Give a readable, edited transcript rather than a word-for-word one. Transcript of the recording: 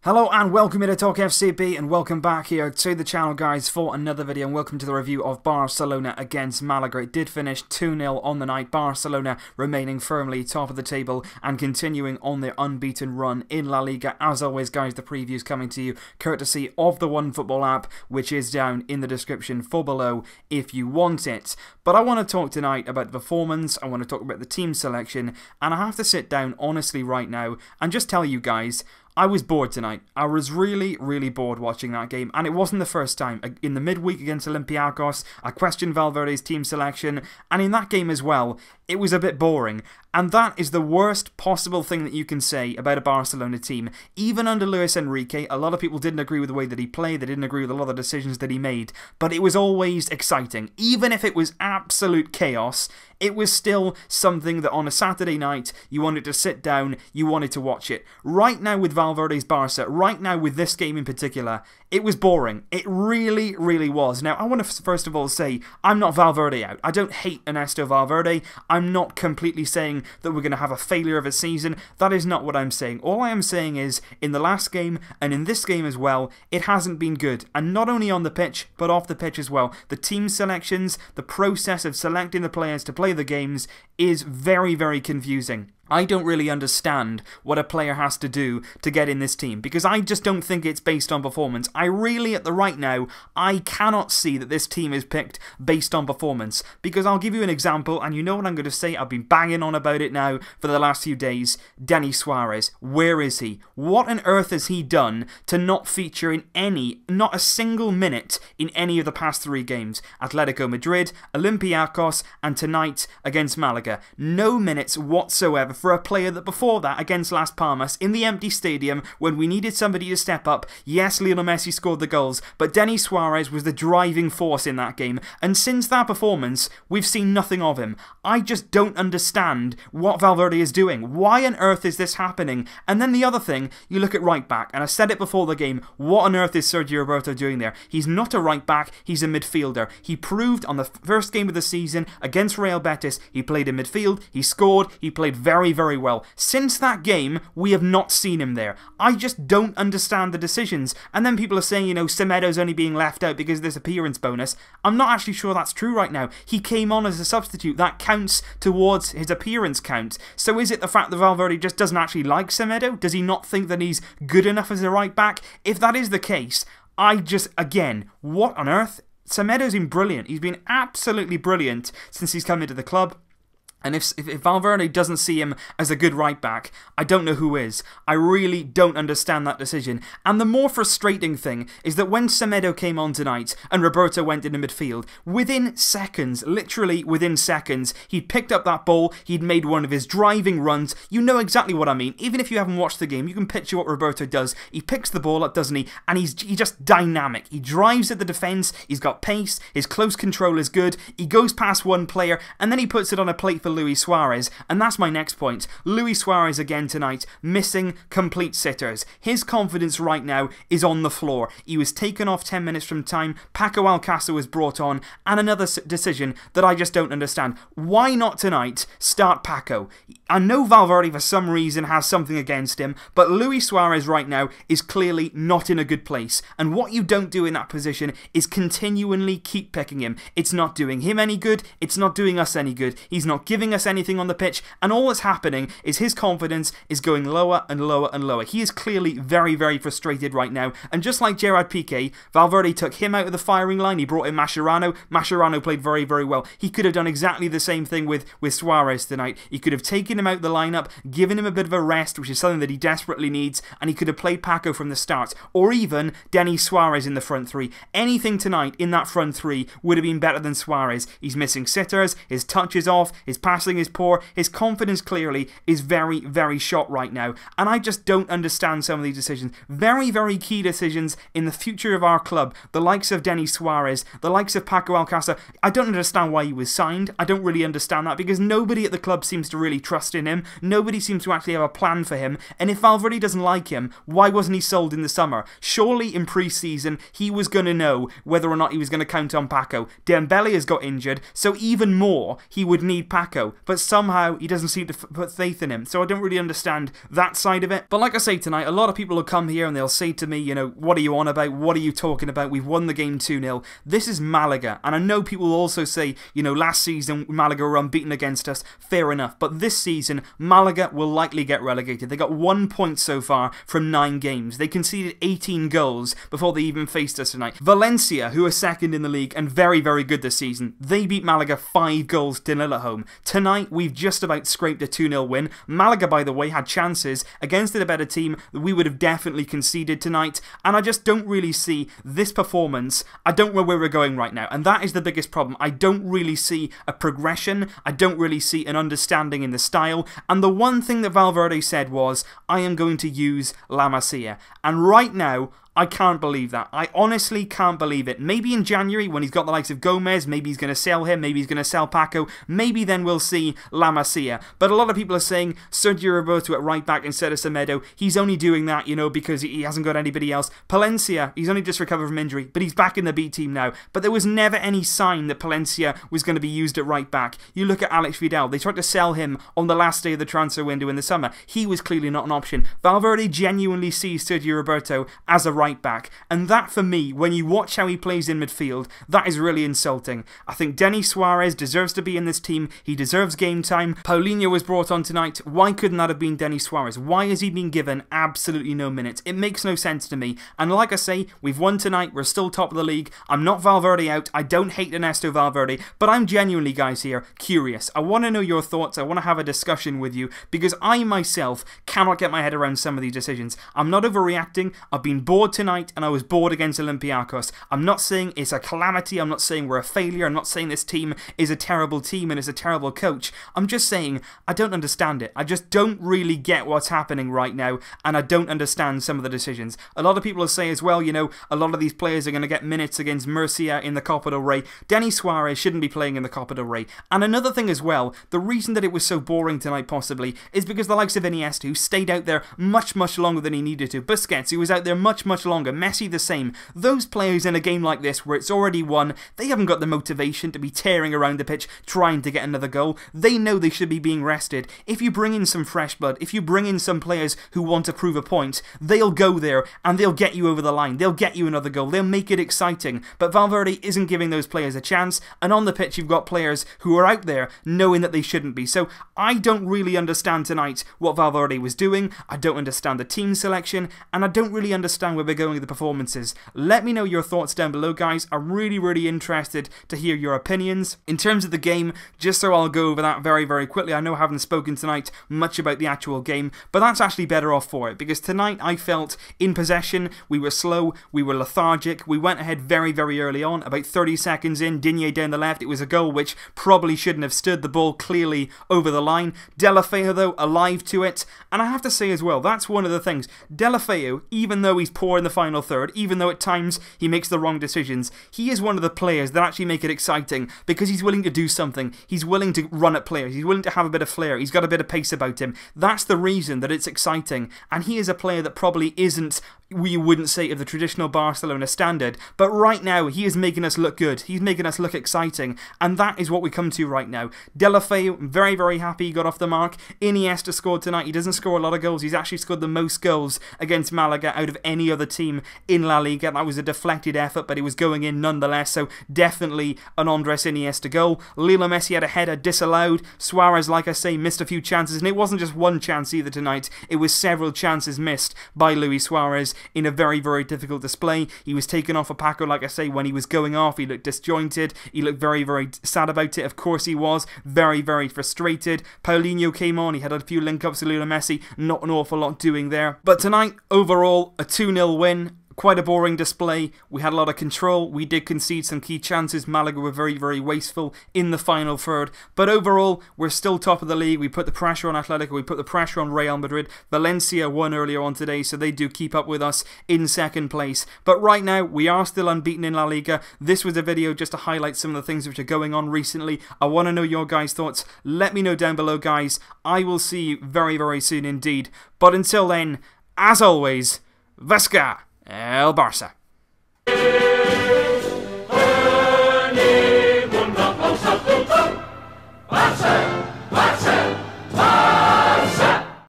Hello and welcome here to Talk FCB and welcome back here to the channel guys for another video and welcome to the review of Barcelona against Malaga. It did finish 2-0 on the night, Barcelona remaining firmly top of the table and continuing on their unbeaten run in La Liga. As always guys, the preview is coming to you courtesy of the OneFootball app, which is down in the description for below if you want it. But I want to talk tonight about the performance, I want to talk about the team selection, and I have to sit down honestly right now and just tell you guys, I was bored tonight. I was really bored watching that game, and it wasn't the first time. In the midweek against Olympiacos, I questioned Valverde's team selection, and in that game as well, it was a bit boring. And that is the worst possible thing that you can say about a Barcelona team. Even under Luis Enrique, a lot of people didn't agree with the way that he played, they didn't agree with a lot of the decisions that he made, but it was always exciting. Even if it was absolute chaos, it was still something that on a Saturday night, you wanted to sit down, you wanted to watch it. Right now with Valverde's Barca, right now with this game in particular, it was boring. It really was. Now, I want to first of all say, I'm not Valverde out. I don't hate Ernesto Valverde. I'm not completely saying that we're going to have a failure of a season. That is not what I'm saying. All I am saying is, in the last game, and in this game as well, it hasn't been good. And not only on the pitch, but off the pitch as well. The team selections, the process of selecting the players to play the games is very confusing. I don't really understand what a player has to do to get in this team, because I just don't think it's based on performance. I really, at the right now, I cannot see that this team is picked based on performance, because I'll give you an example, and you know what I'm going to say, I've been banging on about it now for the last few days. Denis Suarez, where is he? What on earth has he done to not feature in not a single minute in any of the past 3 games? Atletico Madrid, Olympiacos, and tonight against Malaga. No minutes whatsoever for a player that before that, against Las Palmas, in the empty stadium, when we needed somebody to step up, yes, Lionel Messi scored the goals, but Denis Suarez was the driving force in that game, and since that performance, we've seen nothing of him. I just don't understand what Valverde is doing. Why on earth is this happening? And then the other thing, you look at right back, and I said it before the game, what on earth is Sergio Roberto doing there? He's not a right back, he's a midfielder. He proved on the first game of the season against Real Betis, he played in midfield, he scored, he played very well. Since that game, we have not seen him there. I just don't understand the decisions. And then people are saying, you know, Semedo's only being left out because of this appearance bonus. I'm not actually sure that's true right now. He came on as a substitute. That counts towards his appearance count. So is it the fact that Valverde just doesn't actually like Semedo? Does he not think that he's good enough as a right back? If that is the case, I just, again, what on earth? Semedo's been brilliant. He's been absolutely brilliant since he's come into the club. And if Valverde doesn't see him as a good right back, I don't know who is. I really don't understand that decision. And the more frustrating thing is that when Semedo came on tonight and Roberto went into midfield, within seconds, literally within seconds, he'd picked up that ball, he'd made one of his driving runs. You know exactly what I mean. Even if you haven't watched the game, you can picture what Roberto does. He picks the ball up, doesn't he? And he's just dynamic. He drives at the defence, he's got pace, his close control is good, he goes past one player, and then he puts it on a plate for Luis Suarez, and that's my next point. Luis Suarez again tonight, missing complete sitters. His confidence right now is on the floor. He was taken off 10 minutes from time, Paco Alcácer was brought on, and another decision that I just don't understand. Why not tonight start Paco? I know Valverde for some reason has something against him, but Luis Suarez right now is clearly not in a good place, and what you don't do in that position is continually keep picking him. It's not doing him any good, it's not doing us any good, he's not giving us anything on the pitch, and all that's happening is his confidence is going lower and lower. He is clearly very frustrated right now, and just like Gerard Piqué, Valverde took him out of the firing line, he brought in Mascherano. Mascherano played very well. He could have done exactly the same thing with Suarez tonight. He could have taken him out the lineup, given him a bit of a rest, which is something that he desperately needs, and he could have played Paco from the start, or even Denis Suarez in the front 3. Anything tonight in that front 3 would have been better than Suarez. He's missing sitters, his touch is off, his passing is poor, his confidence clearly is very shot right now, and I just don't understand some of these decisions. Very key decisions in the future of our club, the likes of Denis Suarez, the likes of Paco Alcácer. I don't understand why he was signed. I don't really understand that, because nobody at the club seems to really trust in him. Nobody seems to actually have a plan for him, and if Valverde doesn't like him, why wasn't he sold in the summer? Surely in pre-season he was going to know whether or not he was going to count on Paco. Dembele has got injured, so even more he would need Paco Paco, but somehow he doesn't seem to put faith in him. So I don't really understand that side of it. But like I say tonight, a lot of people will come here and they'll say to me, you know, what are you on about? What are you talking about? We've won the game 2-0. This is Malaga. And I know people will also say, you know, last season Malaga were unbeaten against us. Fair enough. But this season, Malaga will likely get relegated. They got 1 point so far from 9 games. They conceded 18 goals before they even faced us tonight. Valencia, who are second in the league and very, very good this season, they beat Malaga 5 goals to 0 at home. Tonight, we've just about scraped a 2-0 win. Malaga, by the way, had chances against a better team that we would have definitely conceded tonight, and I just don't really see this performance. I don't know where we're going right now, and that is the biggest problem. I don't really see a progression. I don't really see an understanding in the style, and the one thing that Valverde said was, I am going to use La Masia, and right now, I can't believe that. I honestly can't believe it. Maybe in January, when he's got the likes of Gomez, maybe he's going to sell him, maybe he's going to sell Paco, maybe then we'll see La Masia. But a lot of people are saying Sergio Roberto at right back instead of Semedo. He's only doing that, you know, because he hasn't got anybody else. Palencia, he's only just recovered from injury, but he's back in the B team now. But there was never any sign that Palencia was going to be used at right back. You look at Alex Vidal, they tried to sell him on the last day of the transfer window in the summer. He was clearly not an option. Valverde genuinely sees Sergio Roberto as a right back, and that for me, when you watch how he plays in midfield, that is really insulting. I think Denis Suarez deserves to be in this team. He deserves game time. Paulinho was brought on tonight. Why couldn't that have been Denis Suarez? Why has he been given absolutely no minutes? It makes no sense to me. And like I say, we've won tonight. We're still top of the league. I'm not Valverde out. I don't hate Ernesto Valverde, but I'm genuinely, guys, here curious. I want to know your thoughts. I want to have a discussion with you, because I myself cannot get my head around some of these decisions. I'm not overreacting. I've been bored tonight, and I was bored against Olympiacos. I'm not saying it's a calamity. I'm not saying we're a failure. I'm not saying this team is a terrible team and is a terrible coach. I'm just saying I don't understand it. I just don't really get what's happening right now, and I don't understand some of the decisions. A lot of people will say as well, you know, a lot of these players are going to get minutes against Murcia in the Copa del Rey. Denis Suarez shouldn't be playing in the Copa del Rey. And another thing as well, the reason that it was so boring tonight possibly is because the likes of Iniesta, who stayed out there much, much longer than he needed to. Busquets, who was out there much, much longer. Messi the same. Those players in a game like this where it's already won, they haven't got the motivation to be tearing around the pitch trying to get another goal. They know they should be being rested. If you bring in some fresh blood, if you bring in some players who want to prove a point, they'll go there and they'll get you over the line. They'll get you another goal. They'll make it exciting. But Valverde isn't giving those players a chance, and on the pitch you've got players who are out there knowing that they shouldn't be. So I don't really understand tonight what Valverde was doing. I don't understand the team selection, and I don't really understand where we're going with the performances. Let me know your thoughts down below, guys. I'm really interested to hear your opinions. In terms of the game, just so I'll go over that very quickly, I know I haven't spoken tonight much about the actual game, but that's actually better off for it, because tonight I felt in possession, we were slow, we were lethargic, we went ahead very early on, about 30 seconds in, Digne down the left, it was a goal which probably shouldn't have stood, the ball clearly over the line. Deulofeu though, alive to it, and I have to say as well, that's one of the things, Deulofeu, even though he's poor in the final third, even though at times he makes the wrong decisions, he is one of the players that actually make it exciting, because he's willing to do something, he's willing to run at players, he's willing to have a bit of flair, he's got a bit of pace about him. That's the reason that it's exciting, and he is a player that probably isn't, we wouldn't say, of the traditional Barcelona standard, but right now he is making us look good, he's making us look exciting, and that is what we come to right now. Deulofeu, very happy he got off the mark. Iniesta scored tonight. He doesn't score a lot of goals, he's actually scored the most goals against Malaga out of any other team in La Liga. That was a deflected effort, but it was going in nonetheless, so definitely an Andres Iniesta goal. Lionel Messi had a header disallowed. Suarez, like I say, missed a few chances, and it wasn't just one chance either tonight, it was several chances missed by Luis Suarez in a very difficult display. He was taken off a Paco, like I say, when he was going off, he looked disjointed, he looked very sad about it, of course he was, very frustrated. Paulinho came on, he had a few link-ups to Lionel Messi, not an awful lot doing there. But tonight, overall, a 2-0 win. Quite a boring display. We had a lot of control. We did concede some key chances. Malaga were very wasteful in the final third. But overall, we're still top of the league. We put the pressure on Atletico. We put the pressure on Real Madrid. Valencia won earlier on today, so they do keep up with us in second place. But right now, we are still unbeaten in La Liga. This was a video just to highlight some of the things which are going on recently. I want to know your guys' thoughts. Let me know down below, guys. I will see you very soon indeed. But until then, as always, Vesca! El Barça.